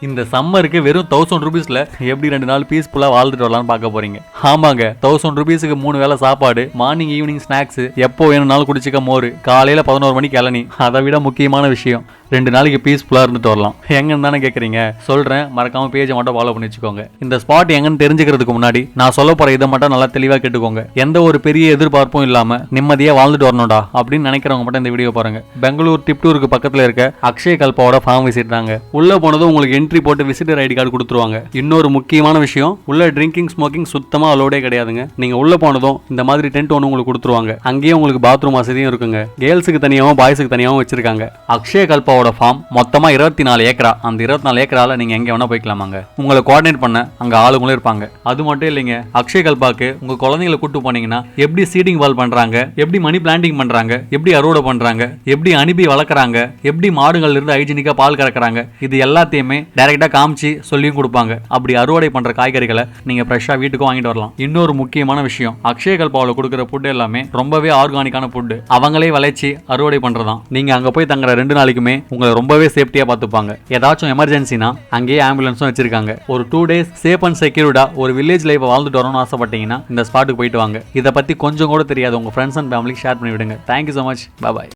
இந்த சம்மருக்கு வெறும் 1000 ரூபீஸ்ல எப்படி 2 நாள் பீஸ்ஃபுல்லா வாழ்ந்துட்டு வரலாம்னு பார்க்க போறீங்க. ஆமாங்க, 1000 ரூபீஸுக்கு 3 வேளை சாப்பாடு, மார்னிங் ஈவினிங் ஸ்நாக்ஸ், எப்போ வேணும்னாலும் குடிச்சிக்க மோர், காலையில 11 மணிக்கு இளநீ. அதை விட முக்கியமான விஷயம், 2 நாளைக்கு பீஸ்ஃபுல்லா இருந்துட்டு வரலாம். எங்கன்னு தானே கேட்குறீங்க? சொல்றேன், மறக்காம பேஜை மட்டும் ஃபாலோ பண்ணி வச்சுக்கோங்க. இந்த ஸ்பாட் எங்கன்னு தெரிஞ்சுக்கிறதுக்கு முன்னாடி நான் சொல்ல போற இதை மட்டும் நல்லா தெளிவா கேட்டுக்கோங்க. எந்த ஒரு பெரிய எதிர்பார்ப்பும் இல்லாம நிம்மதியா வாழ்ந்துட்டு வரணும்டா அப்படின்னு நினைக்கிறவங்க மட்டும் இந்த வீடியோ பாருங்க. பெங்களூர் டிப்டூருக்கு பக்கத்துல இருக்க அக்ஷய கல்பாவோட ஃபார்ம் விசிட் தாங்க. உள்ள போனதும் உங்களுக்கு என்ட்ரி போட்டு விசிட்டர் ஐடி கார்டு கொடுத்துருவாங்க. இன்னொரு முக்கியமான விஷயம், உள்ள ட்ரிங்கிங் ஸ்மோக்கிங் சுத்தமா அலோடே கிடையாதுங்க. நீங்க உள்ள போனதும் இந்த மாதிரி டென்ட் ஒன்று உங்களுக்கு கொடுத்துருவாங்க. அங்கேயே உங்களுக்கு பாத்ரூம் வசதியும் இருக்குங்க. கேர்ள்ஸுக்கு தனியாகவும் பாய்ஸுக்கு தனியாகவும் வச்சிருக்காங்க. அக்ஷய கல்பாவோட ஃபார்ம் மொத்தமா 24 ஏக்கரா. அந்த 24 ஏக்கரால நீங்க எங்க வேணா போய்க்கலாமாங்க. உங்களை கோஆர்டினேட் பண்ண அங்க ஆளுங்களும் இருப்பாங்க. அது மட்டும் இல்லைங்க, அக்ஷய கல்பாக்கு உங்க குழந்தைங்களை கூட்டு போனீங்கன்னா எப்படி சீடிங் வால் பண்றாங்க, எப்படி மணி பிளான்டிங் பண்றாங்க, எப்படி அறுவடை பண்றாங்க, எப்படி அனுப்பி வளர்க்குறாங்க, எப்படி மாடுகள்ல இருந்து ஹைஜீனிக்கா பால் கறக்குறாங்க, இது எல்லாத்தையுமே டைரக்டா காமிச்சு சொல்லியும் கொடுப்பாங்க. அப்படி அறுவடை பண்ற காய்கறிகளை நீங்க ஃப்ரெஷ்ஷா வீட்டுக்கும் வாங்கிட்டு வரலாம். இன்னொரு முக்கியமான விஷயம், அக்ஷய கல்பாவில் கொடுக்குற ஃபுட் எல்லாமே ரொம்பவே ஆர்கானிக்கான ஃபுட். அவங்களே விளைச்சி அறுவடை பண்றதான். நீங்க அங்க போய் தங்குற 2 நாளைக்குமே உங்களை ரொம்பவே சேஃப்டியா பார்த்துப்பாங்க. ஏதாச்சும் எமர்ஜென்சினா அங்கேயே ஆம்புலன்ஸும் வச்சிருக்காங்க. ஒரு 2 டேஸ் சேஃப் அண்ட் செக்யூர்டா ஒரு வில்லேஜ் லைஃப் வாழ்ந்துட்டு வரணும்னு ஆசைப்பட்டீங்கன்னா இந்த ஸ்பாட்டுக்கு போயிட்டு வாங்க. இதை பத்தி கொஞ்சம் கூட தெரியாது உங்க ஃப்ரெண்ட்ஸ் அண்ட் ஃபேமிலிக்கு ஷேர் பண்ணி விடுங்க. Thank you so much. பாய்.